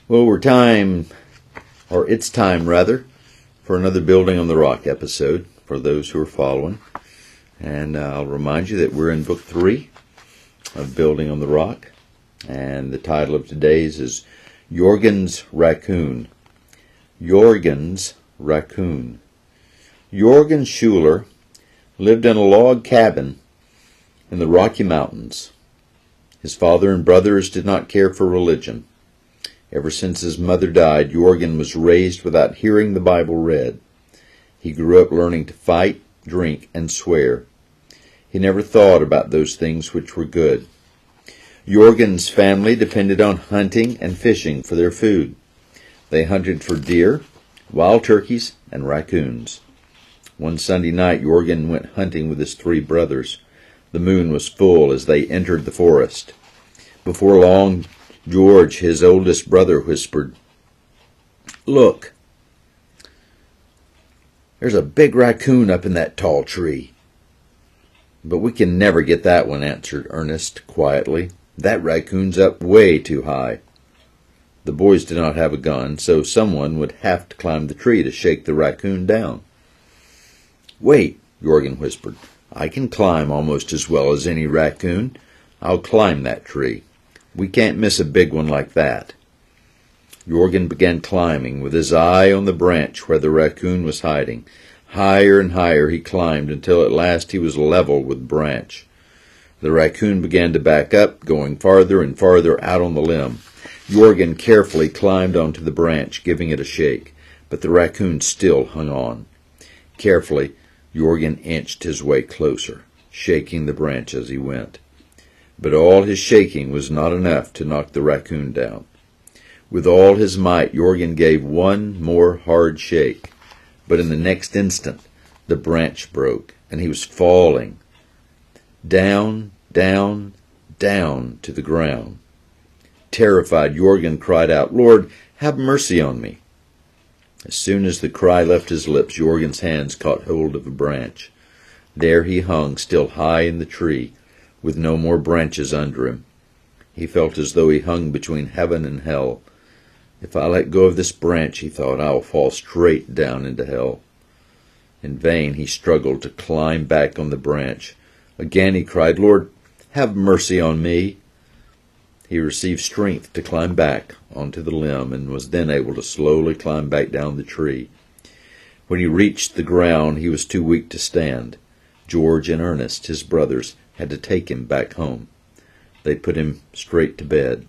Well, it's time rather, for another Building on the Rock episode for those who are following. And I'll remind you that we're in Book 3 of Building on the Rock. And the title of today's is Jorgen's Raccoon. Jorgen's Raccoon. Jorgen Schuler lived in a log cabin in the Rocky Mountains. His father and brothers did not care for religion. Ever since his mother died, Jorgen was raised without hearing the Bible read. He grew up learning to fight, drink, and swear. He never thought about those things which were good. Jorgen's family depended on hunting and fishing for their food. They hunted for deer, wild turkeys, and raccoons. One Sunday night, Jorgen went hunting with his 3 brothers. The moon was full as they entered the forest. Before long, George, his oldest brother, whispered, "Look, there's a big raccoon up in that tall tree." "But we can never get that one," answered Ernest quietly. "That raccoon's up way too high." The boys did not have a gun, so someone would have to climb the tree to shake the raccoon down. "Wait," Jorgen whispered. "I can climb almost as well as any raccoon. I'll climb that tree. We can't miss a big one like that." Jorgen began climbing, with his eye on the branch where the raccoon was hiding. Higher and higher he climbed until at last he was level with the branch. The raccoon began to back up, going farther and farther out on the limb. Jorgen carefully climbed onto the branch, giving it a shake, but the raccoon still hung on. Carefully, Jorgen inched his way closer, shaking the branch as he went. But all his shaking was not enough to knock the raccoon down. With all his might, Jorgen gave one more hard shake, but in the next instant the branch broke, and he was falling down, down, down to the ground. Terrified, Jorgen cried out, "Lord, have mercy on me." As soon as the cry left his lips, Jorgen's hands caught hold of a branch. There he hung, still high in the tree, with no more branches under him. He felt as though he hung between heaven and hell. "If I let go of this branch," he thought, "I will fall straight down into hell." In vain he struggled to climb back on the branch. Again he cried, "Lord, have mercy on me." He received strength to climb back onto the limb and was then able to slowly climb back down the tree. When he reached the ground, he was too weak to stand. George and Ernest, his brothers, had to take him back home. They put him straight to bed.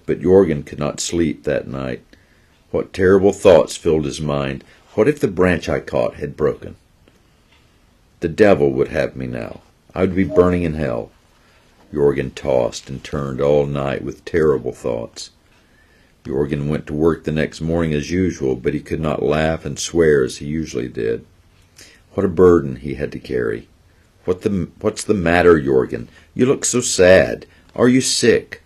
But Jorgen could not sleep that night. What terrible thoughts filled his mind. What if the branch I caught had broken? The devil would have me now. I would be burning in hell. Jorgen tossed and turned all night with terrible thoughts. Jorgen went to work the next morning as usual, but he could not laugh and swear as he usually did. What a burden he had to carry. "What's the matter, Jorgen? You look so sad. Are you sick?"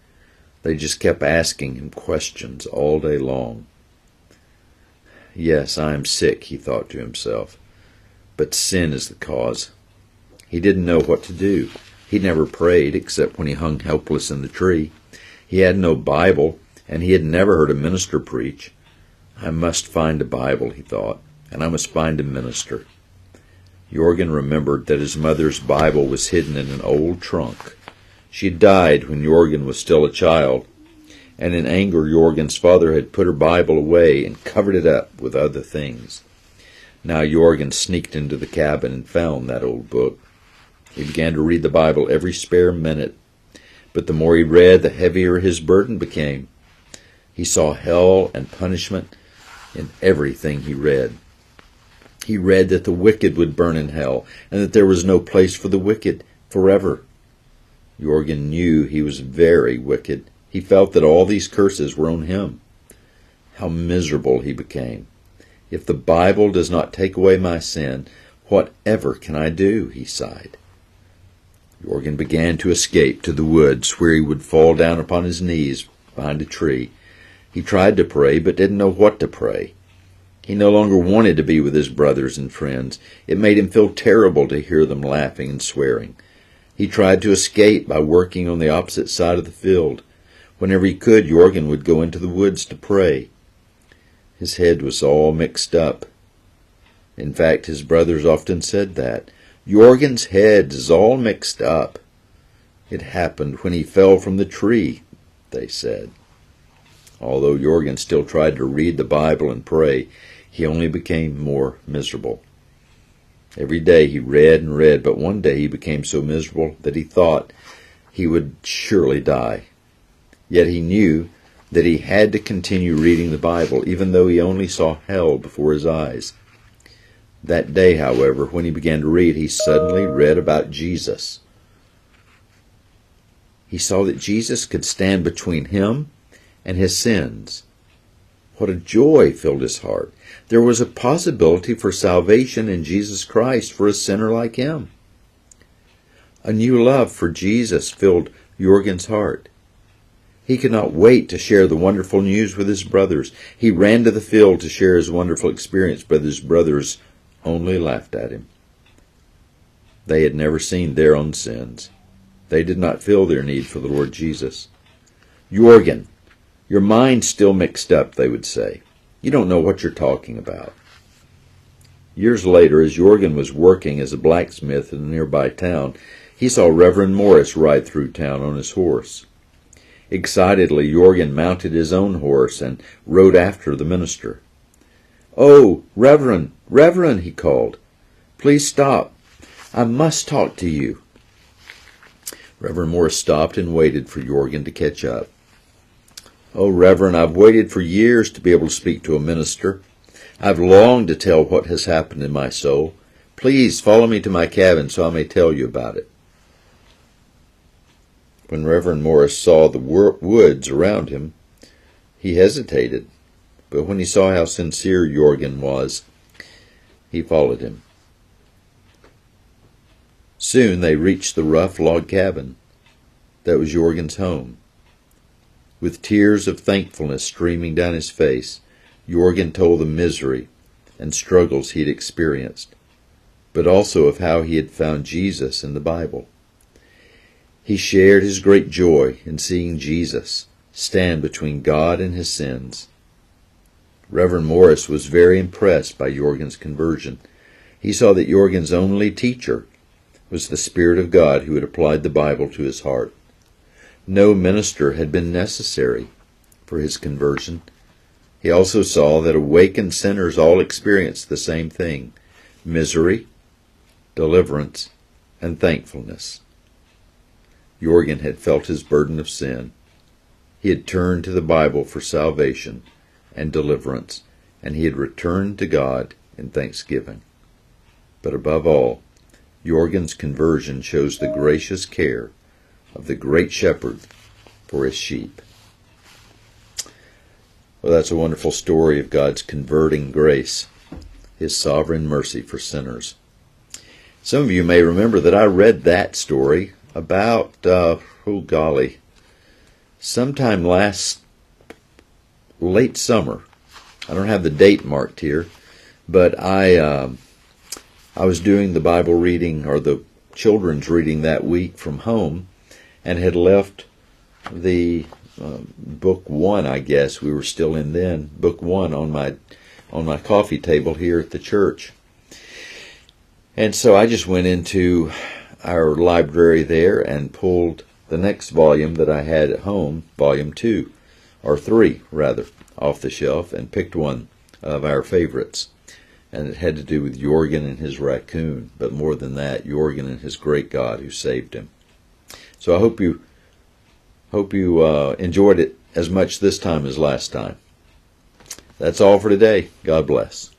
They just kept asking him questions all day long. "Yes, I am sick," he thought to himself. "But sin is the cause." He didn't know what to do. He never prayed except when he hung helpless in the tree. He had no Bible, and he had never heard a minister preach. "I must find a Bible," he thought, "and I must find a minister." Jorgen remembered that his mother's Bible was hidden in an old trunk. She had died when Jorgen was still a child, and in anger Jorgen's father had put her Bible away and covered it up with other things. Now Jorgen sneaked into the cabin and found that old book. He began to read the Bible every spare minute, but the more he read, the heavier his burden became. He saw hell and punishment in everything he read. He read that the wicked would burn in hell, and that there was no place for the wicked forever. Jorgen knew he was very wicked. He felt that all these curses were on him. How miserable he became. "If the Bible does not take away my sin, whatever can I do?" he sighed. Jorgen began to escape to the woods, where he would fall down upon his knees behind a tree. He tried to pray, but didn't know what to pray. He no longer wanted to be with his brothers and friends. It made him feel terrible to hear them laughing and swearing. He tried to escape by working on the opposite side of the field. Whenever he could, Jorgen would go into the woods to pray. His head was all mixed up. In fact, his brothers often said that. Jorgen's head is all mixed up. It happened when he fell from the tree, they said. Although Jorgen still tried to read the Bible and pray, he only became more miserable. Every day he read and read, but one day he became so miserable that he thought he would surely die. Yet he knew that he had to continue reading the Bible, even though he only saw hell before his eyes. That day, however, when he began to read, he suddenly read about Jesus. He saw that Jesus could stand between him and his sins. What a joy filled his heart. There was a possibility for salvation in Jesus Christ for a sinner like him. A new love for Jesus filled Jorgen's heart. He could not wait to share the wonderful news with his brothers. He ran to the field to share his wonderful experience, but his brothers only laughed at him. They had never seen their own sins. They did not feel their need for the Lord Jesus. Jorgen, your mind's still mixed up, they would say. You don't know what you're talking about. Years later, as Jorgen was working as a blacksmith in a nearby town, he saw Reverend Morris ride through town on his horse. Excitedly, Jorgen mounted his own horse and rode after the minister. "Oh, Reverend, Reverend," he called. "Please stop. I must talk to you." Reverend Morris stopped and waited for Jorgen to catch up. "Oh, Reverend, I've waited for years to be able to speak to a minister. I've longed to tell what has happened in my soul. Please follow me to my cabin so I may tell you about it." When Reverend Morris saw the woods around him, he hesitated. But when he saw how sincere Jorgen was, he followed him. Soon they reached the rough log cabin. That was Jorgen's home. With tears of thankfulness streaming down his face, Jorgen told the misery and struggles he had experienced, but also of how he had found Jesus in the Bible. He shared his great joy in seeing Jesus stand between God and his sins. Reverend Morris was very impressed by Jorgen's conversion. He saw that Jorgen's only teacher was the Spirit of God who had applied the Bible to his heart. No minister had been necessary for his conversion. He also saw that awakened sinners all experienced the same thing: misery, deliverance, and thankfulness. Jorgen had felt his burden of sin. He had turned to the Bible for salvation and deliverance, and he had returned to God in thanksgiving. But above all, Jorgen's conversion shows the gracious care of the great shepherd for his sheep. Well, that's a wonderful story of God's converting grace, his sovereign mercy for sinners. Some of you may remember that I read that story about, sometime last late summer. I don't have the date marked here, but I was doing the Bible reading, or the children's reading that week from home, and had left the book 1, I guess we were still in then, book 1 on my coffee table here at the church. And so I just went into our library there and pulled the next volume that I had at home, volume 2, or 3 rather, off the shelf, and picked one of our favorites. And it had to do with Jorgen and his raccoon, but more than that, Jorgen and his great God who saved him. So I hope you enjoyed it as much this time as last time. That's all for today. God bless.